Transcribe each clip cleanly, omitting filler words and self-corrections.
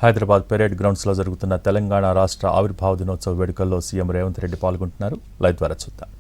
Hyderabad parade గ్రౌండ్స్లో జరుగుతున్న తెలంగాణ రాష్ట్ర ఆవిర్భావ దినోత్సవ వేడుకల్లో సీఎం రేవంత్ రెడ్డి పాల్గొంటున్నారు. లైవ్ ద్వారా చూద్దాం.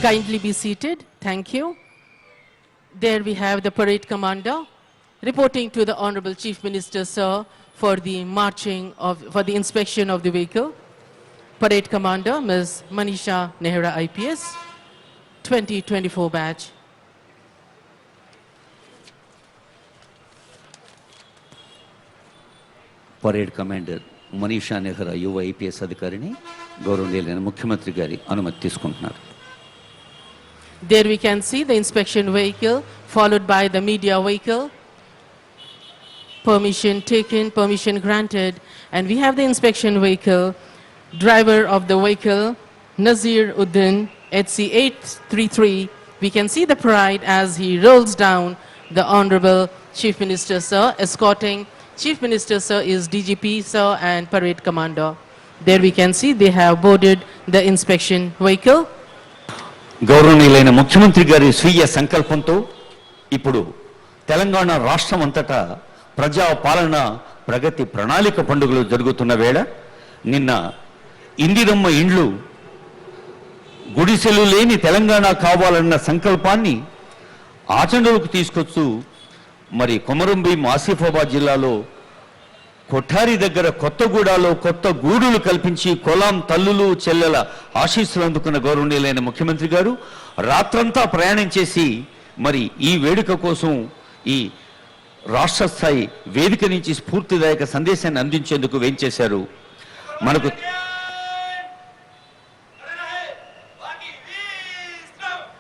Kindly be seated. Thank you. There we have the parade commander reporting to the Honorable Chief Minister, sir, for the inspection of the vehicle. Parade Commander Ms. Manisha Nehra IPS, 2024 batch. Parade Commander Manisha Nehra యువ IPS అధికారిని గౌరవనీయులైన ముఖ్యమంత్రి గారి అనుమతి తీసుకుంటున్నారు. There we can see the inspection vehicle followed by the media vehicle. Permission taken, permission granted, and we have the inspection vehicle. Driver of the vehicle Nazir Uddin HC833. We can see the pride as he rolls down the Honorable Chief Minister sir. Escorting Chief Minister sir is DGP sir and Parade Commander. There we can see they have boarded the inspection vehicle. గౌరవనీయులైన ముఖ్యమంత్రి గారి స్వీయ సంకల్పంతో ఇప్పుడు తెలంగాణ రాష్ట్రం అంతటా ప్రజా పాలన ప్రగతి ప్రణాళిక పండుగలు జరుగుతున్న వేళ నిన్న ఇందిరమ్మ ఇండ్లు గుడిసెలు లేని తెలంగాణ కావాలన్న సంకల్పాన్ని ఆచరణలోకి తీసుకొస్తూ మరి కొమరంభీం ఆసిఫాబాద్ జిల్లాలో కొఠారి దగ్గర కొత్తగూడలో కొత్త గూడులు కల్పించి కొలాం తల్లులు చెల్లెల ఆశీస్సులు అందుకున్న గౌరవనీయులైన ముఖ్యమంత్రి గారు రాత్రంతా ప్రయాణం చేసి మరి ఈ వేడుక కోసం ఈ రాష్ట్ర స్థాయి వేదిక నుంచి స్ఫూర్తిదాయక సందేశాన్ని అందించేందుకు వేంచేశారు. మనకు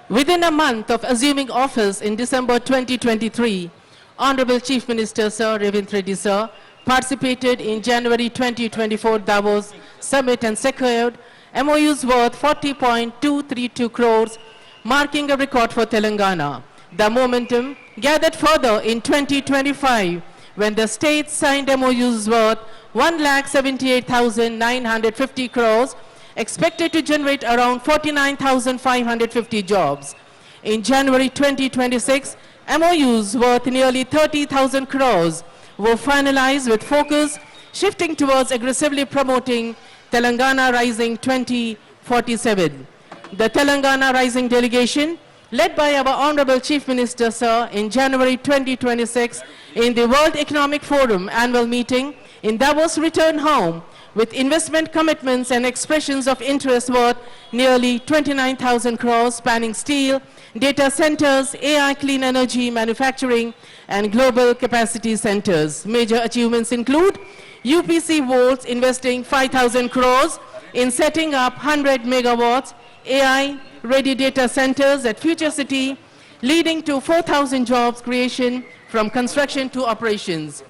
Within a month of assuming office in December 2023, Honorable Chief Minister Sir Revanth Reddy sir participated in January 2024 Davos Summit and secured MOUs worth 40.232 crores, marking a record for Telangana. The momentum gathered further in 2025 when the state signed MOUs worth 1,78,950 crores, expected to generate around 49,550 jobs. In January 2026, MOUs worth nearly 30,000 crores were finalized with focus shifting towards aggressively promoting Telangana Rising 2047. The Telangana Rising delegation, led by our Honorable Chief Minister sir in January 2026 in the World Economic Forum annual meeting in Davos, returned home with investment commitments and expressions of interest worth nearly 29,000 crores spanning steel, data centers, AI clean energy, manufacturing, and global capacity centers. Major achievements include UPC Volts investing 5,000 crores in setting up 100 megawatts AI ready data centers at Future City, leading to 4,000 jobs creation from construction to operations.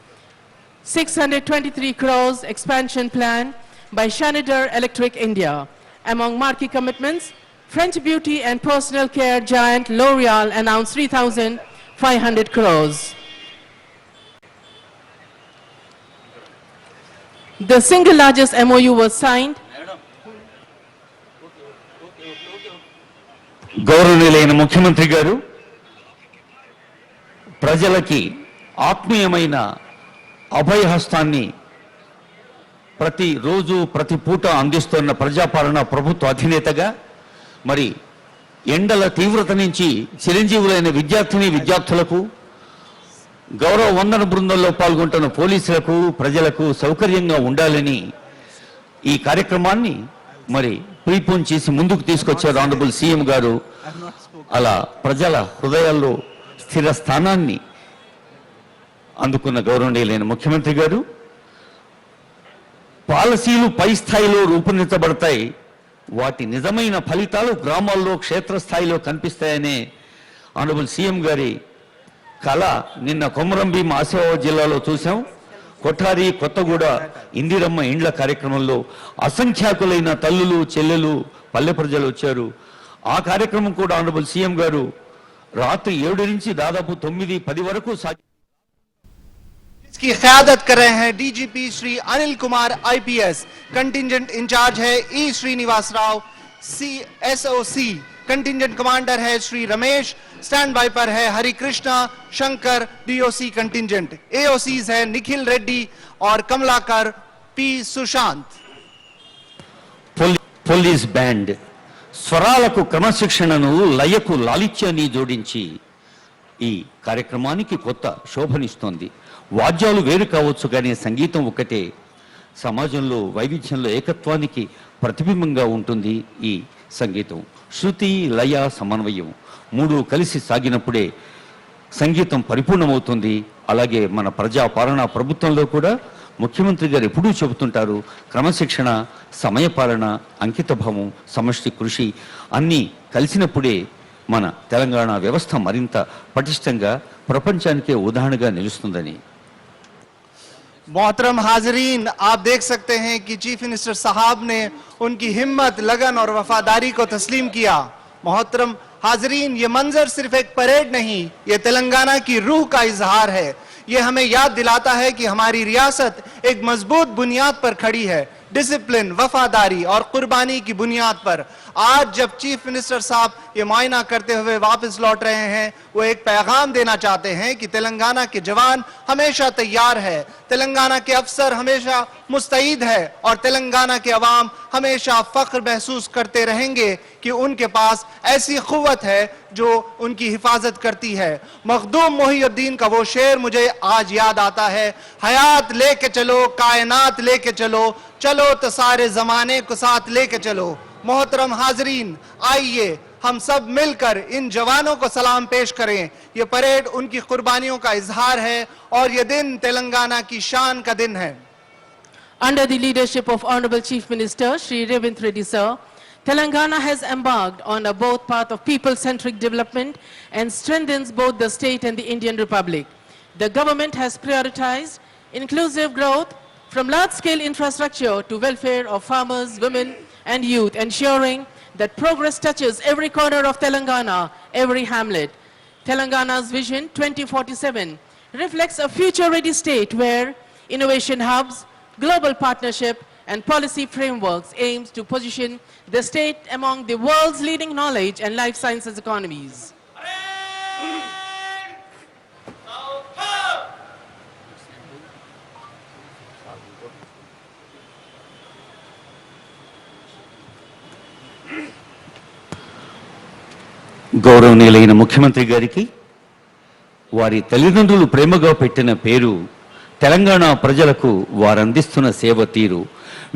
623 crores expansion plan by Schneider Electric India. Among marquee commitments, French beauty and personal care giant L'Oreal announced 3,500 crores. The single largest MOU was signed. గౌరవనీయులైన ముఖ్యమంత్రి గారు ప్రజలకి ఆత్మీయమైన అభయహస్తాన్ని ప్రతిరోజు ప్రతి పూట అందిస్తున్న ప్రజాపాలన ప్రభుత్వ అధినేతగా మరి ఎండల తీవ్రత నుంచి చిరంజీవులైన విద్యార్థులకు గౌరవ వందన బృందంలో పాల్గొంటున్న పోలీసులకు ప్రజలకు సౌకర్యంగా ఉండాలని ఈ కార్యక్రమాన్ని మరి ప్రీపోన్ చేసి ముందుకు తీసుకొచ్చారు ఆనరబుల్ సీఎం గారు. అలా ప్రజల హృదయాల్లో స్థిర స్థానాన్ని అందుకున్న గౌరవనీయులైన ముఖ్యమంత్రి గారు. పాలసీలు పై స్థాయిలో రూపొందించబడతాయి, వాటి నిజమైన ఫలితాలు గ్రామాల్లో క్షేత్రస్థాయిలో కనిపిస్తాయనే ఆనరబుల్ సీఎం గారి కళ నిన్న కొమరంభీం ఆసిఫాబాద్ జిల్లాలో చూసాం. కొఠారి కొత్తగూడ ఇందిరమ్మ ఇండ్ల కార్యక్రమంలో అసంఖ్యాకులైన తల్లులు చెల్లెలు పల్లె ప్రజలు వచ్చారు. ఆ కార్యక్రమం కూడా ఆనరబుల్ సీఎం గారు రాత్రి 7 నుంచి దాదాపు 9-10 వరకు इसकी क़यादत कर रहे हैं DGP Shri Anil Kumar IPS, contingent incharge है E Srinivas Rao, SOC contingent commander है श्री रमेश, स्टैंड बाय पर है Harikrishna Shankar DOC contingent, AOCs है निखिल रेड्डी और Kamalakar P Sushant. Police band స్వరాలకు క్రమశిక్షణను లయకు లాలిత్యాన్ని జోడించి ఈ కార్యక్రమానికి కొత్త శోభనిస్తోంది. వాద్యాలు వేరు కావచ్చు కానీ సంగీతం ఒకటే. సమాజంలో వైవిధ్యంలో ఏకత్వానికి ప్రతిబింబంగా ఉంటుంది ఈ సంగీతం. శృతి లయ సమన్వయం మూడు కలిసి సాగినప్పుడే సంగీతం పరిపూర్ణమవుతుంది. అలాగే మన ప్రజా పాలనా ప్రభుత్వంలో కూడా ముఖ్యమంత్రి గారు ఎప్పుడూ చెబుతుంటారు, క్రమశిక్షణ, సమయపాలన, అంకితభావం, సమష్టి కృషి అన్నీ కలిసినప్పుడే మన తెలంగాణ వ్యవస్థ మరింత పటిష్టంగా ప్రపంచానికే ఉదాహరణగా నిలుస్తుందని. मोहतरम हाजरीन, आप देख सकते हैं कि चीफ मिनिस्टर साहब ने उनकी हिम्मत, लगन और वफादारी को तस्लीम किया. मोहतरम हाजरीन, ये मंजर सिर्फ एक परेड नहीं, ये तेलंगाना की रूह का इजहार है. ये हमें याद दिलाता है कि हमारी रियासत एक मजबूत बुनियाद पर खड़ी है, डिसिप्लिन, वफादारी और कुर्बानी की बुनियाद पर. आज जब चीफ मिनिस्टर साहब ये मुआयना करते हुए वापस लौट रहे हैं, वो एक पैगाम देना चाहते हैं कि तेलंगाना के जवान हमेशा तैयार है, तेलंगाना के अफसर हमेशा मुस्तैद है और तेलंगाना के अवाम हमेशा फख्र महसूस करते रहेंगे कि उनके पास ऐसी क़ुव्वत है जो उनकी हिफाजत करती है. मखदूम मोहिउद्दीन का वो शेर मुझे आज याद आता है, हयात लेके चलो, कायनात लेके चलो, चलो तो सारे जमाने को साथ लेके चलो. मोहतरम हाजरीन, आइए हम सब मिलकर इन जवानों को सलाम पेश करें. ये परेड उनकी कुर्बानियों का इजहार है और ये दिन तेलंगाना की शान का दिन है. Under the leadership of Honorable Chief Minister Shri Revant Reddy sir, Telangana has embarked on a both path of people-centric development and strengthens both the state and the Indian Republic. The government has prioritized inclusive growth from large-scale infrastructure to welfare of farmers, women and youth, ensuring that progress touches every corner of Telangana, every hamlet. Telangana's Vision 2047 reflects a future-ready state where innovation hubs, global partnership and policy frameworks aims to position the state among the world's leading knowledge and life sciences economies. గౌరవనీయులైన ముఖ్యమంత్రి గారికి వారి తల్లిదండ్రులు ప్రేమగా పెట్టిన పేరు, తెలంగాణ ప్రజలకు వారందిస్తున్న సేవ తీరు,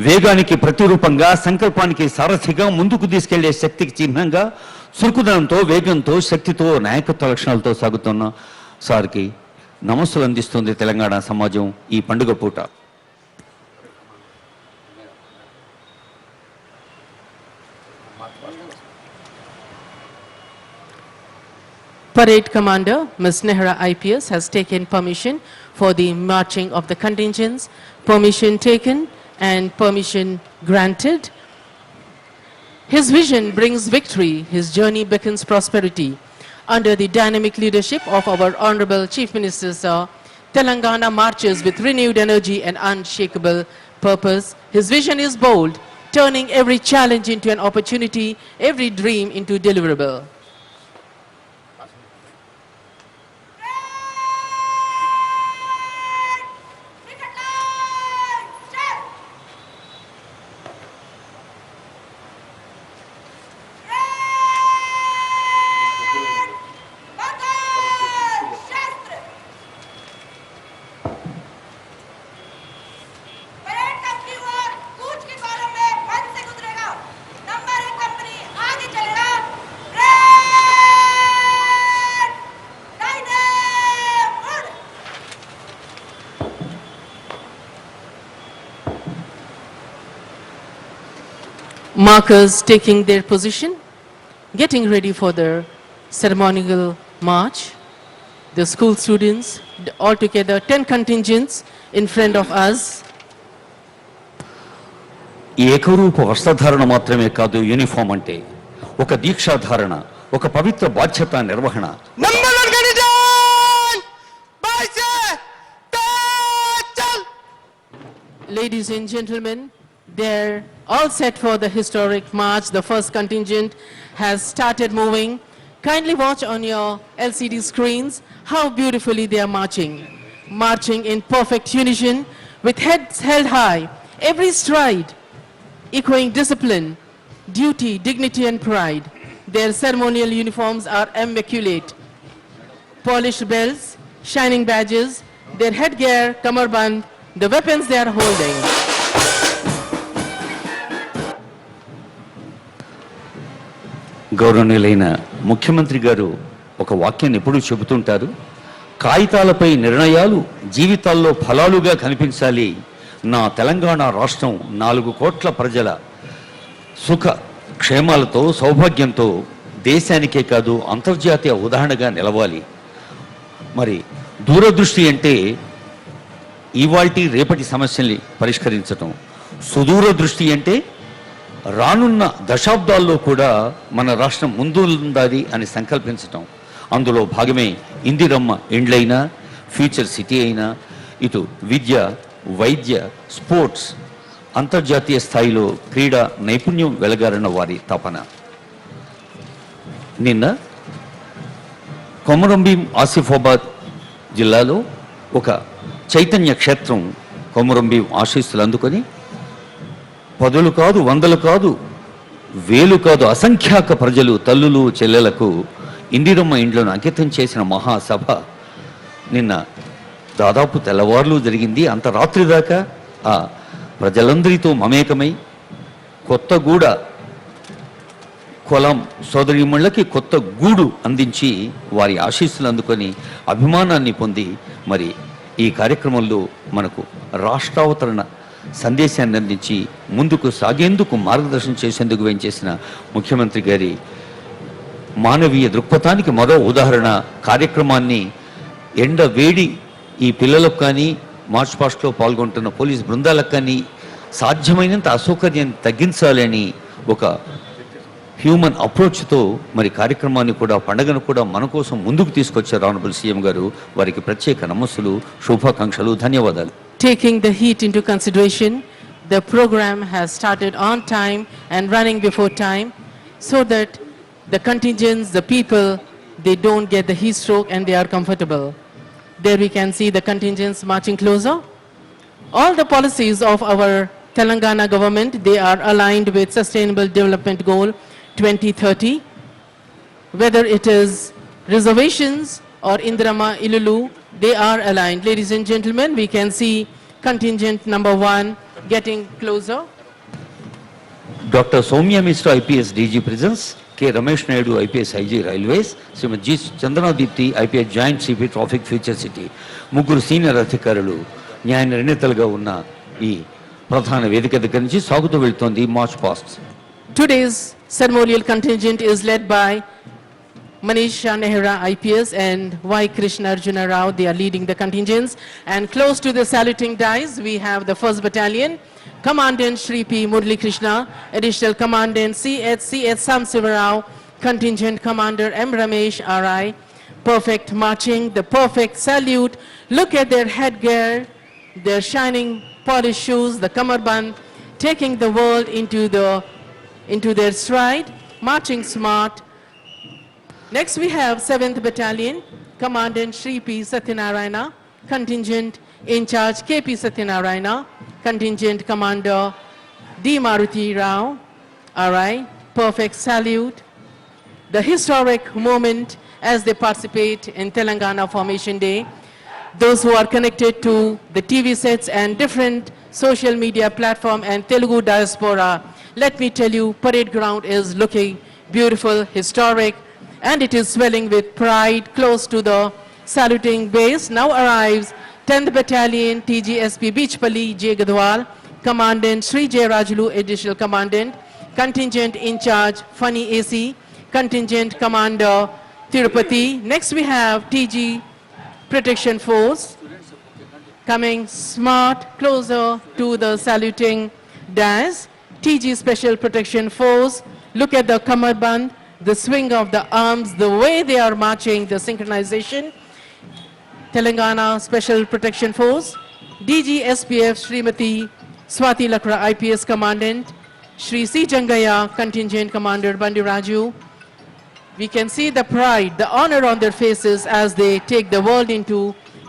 వేగానికి ప్రతిరూపంగా, సంకల్పానికి సారథిగా, ముందుకు తీసుకెళ్లే శక్తికి చిహ్నంగా, చురుకుదనంతో, వేగంతో, శక్తితో, నాయకత్వ లక్షణాలతో సాగుతున్న సార్కి నమస్సులు అందిస్తుంది తెలంగాణ సమాజం ఈ పండుగ పూట. Parade Commander Ms. Nehra IPS has taken permission for the marching of the contingents. Permission taken and permission granted. His vision brings victory, his journey beckons prosperity. Under the dynamic leadership of our Honorable Chief Minister Sir, Telangana marches with renewed energy and unshakable purpose. His vision is bold, turning every challenge into an opportunity, every dream into deliverable. markers taking their position, getting ready for the ceremonial march. The school students, altogether 10 contingents in front of us. ఏకరూప వస్త్రధారణ మాత్రమే కాదు uniform అంటే ఒక దీక్షాధారణ, ఒక పవిత్ర బాధ్యత నిర్వహణ. Number 1 contingent, बाइसे, चल. Ladies and gentlemen, they're all set for the historic march. The first contingent has started moving. Kindly watch on your LCD screens how beautifully they are marching. Marching in perfect unison with heads held high, every stride echoing discipline, duty, dignity and pride. Their ceremonial uniforms are immaculate. Polished belts, shining badges, their headgear, kamarband, the weapons they are holding. గౌరవనీయులైన ముఖ్యమంత్రి గారు ఒక వాక్యాన్ని ఎప్పుడూ చెబుతుంటారు, కాగితాలపై నిర్ణయాలు జీవితాల్లో ఫలాలుగా కనిపించాలి. నా తెలంగాణ రాష్ట్రం 4 కోట్ల ప్రజల సుఖ క్షేమాలతో సౌభాగ్యంతో దేశానికే కాదు అంతర్జాతీయ ఉదాహరణగా నిలవాలి. మరి దూరదృష్టి అంటే ఇవాల్టి రేపటి సమస్యల్ని పరిష్కరించటం, సుదూర దృష్టి అంటే రానున్న దశాబ్దాల్లో కూడా మన రాష్ట్రం ముందుండాలి అని సంకల్పించటం. అందులో భాగమే ఇందిరమ్మ ఇండ్లైనా, ఫ్యూచర్ సిటీ అయినా, ఇటు విద్య, వైద్య, స్పోర్ట్స్, అంతర్జాతీయ స్థాయిలో క్రీడా నైపుణ్యం వెలగారన్న వారి తపన. నిన్న కొమరంభీం ఆసిఫాబాద్ జిల్లాలో ఒక చైతన్య క్షేత్రం కొమరంభీం ఆశీస్సులు అందుకొని 10 కాదు, 100 కాదు, 1000 కాదు, అసంఖ్యాక ప్రజలు, తల్లులు, చెల్లెలకు ఇందిరమ్మ ఇండ్లను అంకితం చేసిన మహాసభ నిన్న దాదాపు తెల్లవార్లు జరిగింది. అంత రాత్రి దాకా ఆ ప్రజలందరితో మమేకమై కొత్తగూడ కులం సోదరీమణులకి కొత్త గూడు అందించి వారి ఆశీస్సులు అందుకొని అభిమానాన్ని పొంది మరి ఈ కార్యక్రమంలో మనకు రాష్ట్రావతరణ సందేశాన్ని అందించి ముందుకు సాగేందుకు మార్గదర్శనం చేసేందుకు వేయించేసిన ముఖ్యమంత్రి గారి మానవీయ దృక్పథానికి మరో ఉదాహరణ. కార్యక్రమాన్ని ఎండ వేడి ఈ పిల్లలకు కానీ, మార్చ్ పాస్ట్లో పాల్గొంటున్న పోలీస్ బృందాలకు కానీ సాధ్యమైనంత అసౌకర్యాన్ని తగ్గించాలని ఒక హ్యూమన్ అప్రోచ్తో మరి కార్యక్రమాన్ని కూడా, పండుగను కూడా మన కోసం ముందుకు తీసుకొచ్చారు ఆనరబుల్ సీఎం గారు. వారికి ప్రత్యేక నమస్సులు, శుభాకాంక్షలు, ధన్యవాదాలు. Taking the heat into consideration, the program has started on time and running before time so that the contingents, the people, they don't get the heat stroke and they are comfortable. There we can see the contingents marching closer. All the policies of our Telangana government, they are aligned with Sustainable Development Goal 2030. Whether it is reservations or Indirama Ilulu, they are aligned. Ladies and gentlemen, we can see contingent number 1 getting closer. Dr. Soumya Mishra, IPS DG Prisons, K. Ramesh Naidu, IPS IG Railways, Srimati G. Chandana Deepti, IPS Joint CP Traffic Future City, ముగ్గురు senior అధికారులు న్యాయ నిర్ణేతలుగా ఉన్న ఈ ప్రధాన వేదిక దగ్గర నుంచి సాగుతూ వెళ్తోంది March past. Today's ceremonial contingent is led by Manisha Nehra IPS and Y. Krishna Arjuna Rao. They are leading the contingents. And close to the saluting dais, we have the 1st Battalion, Commandant Shri P. Murli Krishna, Additional Commandant C.H. Samsivarao, Contingent Commander M. Ramesh R.I. Perfect marching, the perfect salute. Look at their headgear, their shining polished shoes, the kamarband, taking the world into their stride, marching smart. Next we have 7th Battalion, Commandant Shri P. Satyanarayana, Contingent in charge K.P. Satyanarayana, Contingent Commander D. Maruti Rao, R.I. Perfect salute. The historic moment as they participate in Telangana Formation Day. Those who are connected to the TV sets and different social media platform and Telugu diaspora, let me tell you, parade ground is looking beautiful, historic, and it is swelling with pride. Close to the saluting base now arrives 10th Battalion TGSP Beachpalli J. Gadwal, Commandant Sri J. Rajulu, Additional Commandant, Contingent in charge, Funny AC, Contingent Commander, Tirupati. Next we have TG Protection Force, coming smart closer to the saluting dais. TG Special Protection Force, look at the kamarband, the swing of the arms, the way they are marching, the synchronization. Telangana Special Protection Force, DG SPF Srimati Swati Lakra IPS Commandant, Shri C. Jangaya Contingent Commander Bandi Raju. We can see the pride, the honor on their faces as they take the world into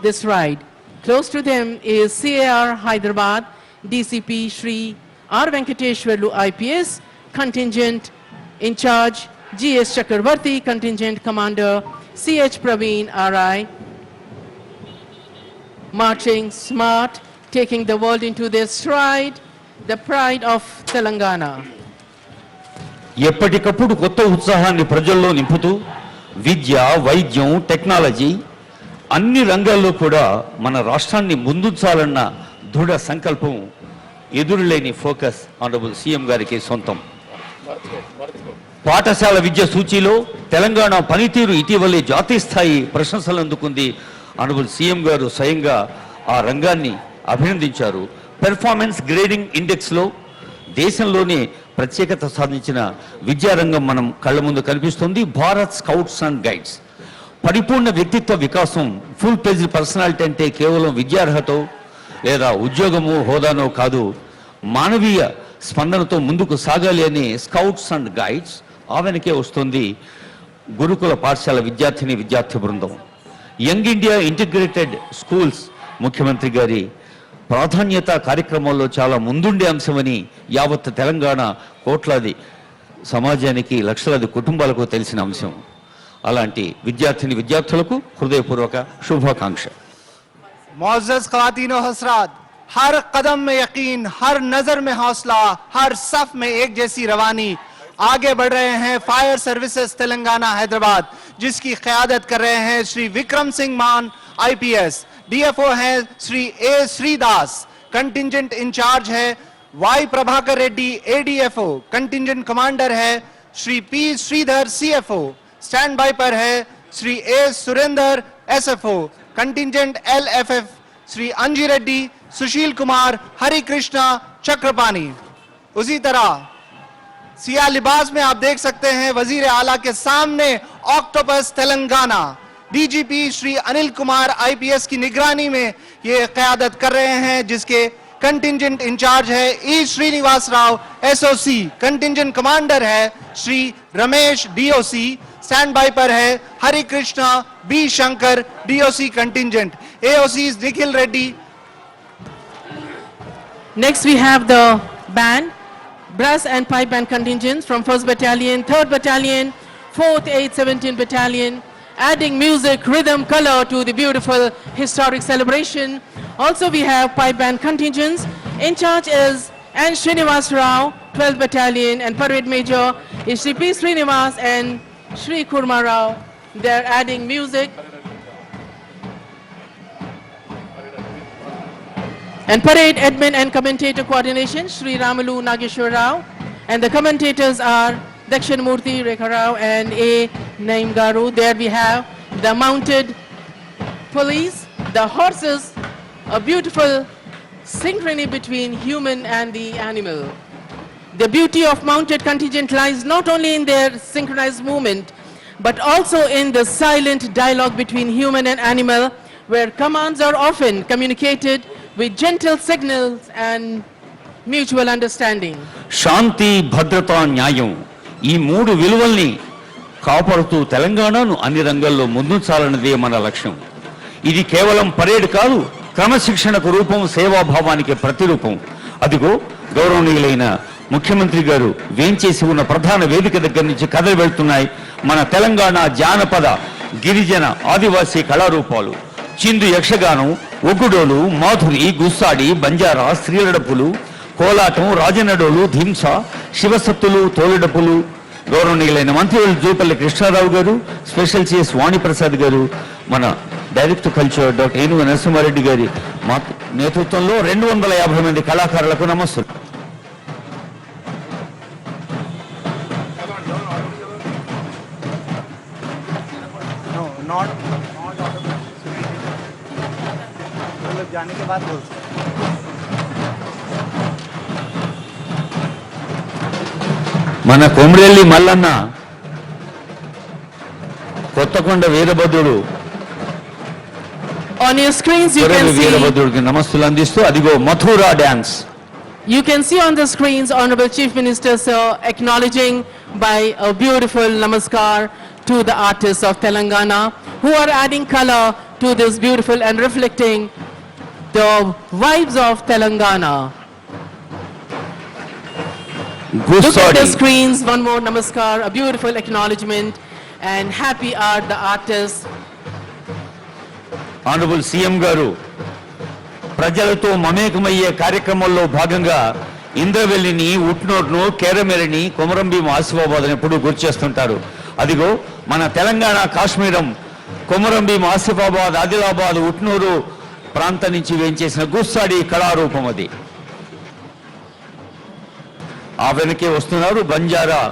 this ride. Close to them is CAR Hyderabad, DCP Shri R. Venkateshwarlu IPS, Contingent in charge, GS Chakravarti, Contingent Commander, CH Praveen RI. Marching smart, taking the world into their stride, the pride of Telangana. ఎప్పటికప్పుడు కొత్త ఉత్సాహాన్ని ప్రజల్లో నింపుతూ విద్య, వైద్యం, technology అన్ని రంగాల్లో కూడా మన రాష్ట్రాన్ని ముందుంచాలన్న దృఢ సంకల్పం ఎదురులేని ఫోకస్ ఆనరబుల్ సీఎం గారికి సొంతం. పాఠశాల విద్య సూచీలో తెలంగాణ పనితీరు ఇటీవలే జాతీయ స్థాయి ప్రశంసలు అందుకుంది. ఆనరబుల్ సీఎం గారు స్వయంగా ఆ రంగాన్ని అభినందించారు. పెర్ఫార్మెన్స్ గ్రేడింగ్ ఇండెక్స్లో దేశంలోనే ప్రత్యేకత సాధించిన విద్యారంగం మనం కళ్ళ ముందు కనిపిస్తుంది. భారత్ స్కౌట్స్ అండ్ గైడ్స్ పరిపూర్ణ వ్యక్తిత్వ వికాసం, ఫుల్ పేజ్ పర్సనాలిటీ అంటే కేవలం విద్యార్హతో లేదా ఉద్యోగము హోదానో కాదు, మానవీయ స్పందనతో ముందుకు సాగాలి అనే స్కౌట్స్ అండ్ గైడ్స్ ఆ వెనకే వస్తుంది గురుకుల పాఠశాల విద్యార్థిని విద్యార్థి బృందం. యంగ్ ఇండియా ఇంటిగ్రేటెడ్ స్కూల్స్ ముఖ్యమంత్రి గారి ప్రాధాన్యత కార్యక్రమాల్లో చాలా ముందుండే అంశమని యావత్ తెలంగాణ కోట్లాది సమాజానికి లక్షలాది కుటుంబాలకు తెలిసిన అంశం. అలాంటి విద్యార్థిని విద్యార్థులకు హృదయపూర్వక శుభాకాంక్ష. मुअज़्ज़ज़ ख़वातीन और हज़रात, हर कदम में यकीन, हर नजर में हौसला, हर सफ में एक जैसी रवानी आगे बढ़ रहे हैं फायर सर्विसेज तेलंगाना हैदराबाद, जिसकी क़यादत कर रहे हैं श्री विक्रम सिंह मान IPS. DFO हैं Shri A Sridas, contingent incharge है Y Prabhakar Reddy ADFO, contingent commander है Shri P Sridhar CFO, stand by पर है Shri A Surendra SFO, contingent LFF Shri Anji Reddy, Sushil Kumar, Hari Krishna Chakrapani. उसी तरह सिया लिबास में आप देख सकते हैं वजीर आला के सामने octopus Telangana DGP Shri Anil Kumar IPS की निगरानी में ये क़यादत कर रहे हैं, जिसके कंटिंजेंट इंचार्ज है E Srinivas Rao SOC, contingent commander है Shri Ramesh DOC, stand by पर है Hari Krishna B Shankar DOC contingent, AOCs Nikhil Reddy. Next we have the band, brass and pipe band contingents from 1st Battalion, 3rd Battalion, 4th, 8th, 17th Battalion, adding music, rhythm, color to the beautiful historic celebration. Also we have pipe band contingents. In charge is N. Srinivas Rao, 12th Battalion, and Parade Major is Shri P. Srinivas and Shri Kurma Rao. They're adding music. And parade admin and commentator coordination, Shri Ramalu Nageshwar Rao. And the commentators are Dakshin Murthy, Rekha Rao and A. Naim Garu. There we have the mounted police, the horses, a beautiful synchrony between human and the animal. The beauty of mounted contingent lies not only in their synchronized movement, but also in the silent dialogue between human and animal, where commands are often communicated with gentle signals and mutual understanding. శాంతి, భద్రత, న్యాయం ఈ మూడు విలువల్ని కాపాడుతూ తెలంగాణను అన్ని రంగాల్లో ముందుంచాలన్నదే మన లక్ష్యం. ఇది కేవలం పరేడ్ కాదు, క్రమశిక్షణకు రూపం, సేవాభావానికి ప్రతిరూపం. అదిగో గౌరవనీయులైన ముఖ్యమంత్రి గారు వేంచేసి ఉన్న ప్రధాన వేదిక దగ్గర నుంచి కథలు వెళ్తున్నాయి మన తెలంగాణ జానపద, గిరిజన, ఆదివాసీ కళారూపాలు. చిందు యక్షగానం, ఒగ్గుడోలు, మాధురి, గుస్సాడి, బంజారా, స్త్రీలడపులు, కోలాటం, రాజనడోలు, ధింస, శివసత్తులు, తోలుడపులు. గౌరవనీయులైన మంత్రులు జూపల్లి కృష్ణారావు గారు, స్పెషల్ CS వాణిప్రసాద్ గారు, మన డైరెక్టర్ కల్చర్ డాక్టర్ ఏనుగు నరసింహారెడ్డి గారి నేతృత్వంలో 250 మంది కళాకారులకు నమస్సులు. लोग जाने के बाद बोल सकते हैं। మన కొమరెల్లి మల్లన్న కొత్తకొండ వీరభద్రుడు On your screens, you Komuravelli can see. వీరభద్రుడికి నమస్సులు అందిస్తూ అదిగో Mathura dance. You can see on the screens, Honorable Chief Minister, sir, acknowledging by a beautiful namaskar to the artists of Telangana who are adding color to this beautiful and reflecting the vibes of Telangana. Look at Gussadi the screens, one more namaskar, a beautiful acknowledgement, and happy are the artists. Honourable CM గారు ప్రజలతో మమేకమయ్యే కార్యక్రమంలో భాగంగా ఇంద్రవెల్లిని, ఉట్నూరును, కేరమెరిని, కొమరంభీం, ఆసిఫాబాద్ని ఎప్పుడూ గుర్తు చేస్తుంటారు. అదిగో మన తెలంగాణ కాశ్మీరం కొమరంభీం, ఆసిఫాబాద్, ఆదిలాబాద్, ఉట్నూరు ప్రాంతం నుంచి వేంచేసిన గుస్సాడి కళారూపం అది. ఆ వెనకే వస్తున్నారు బంజారా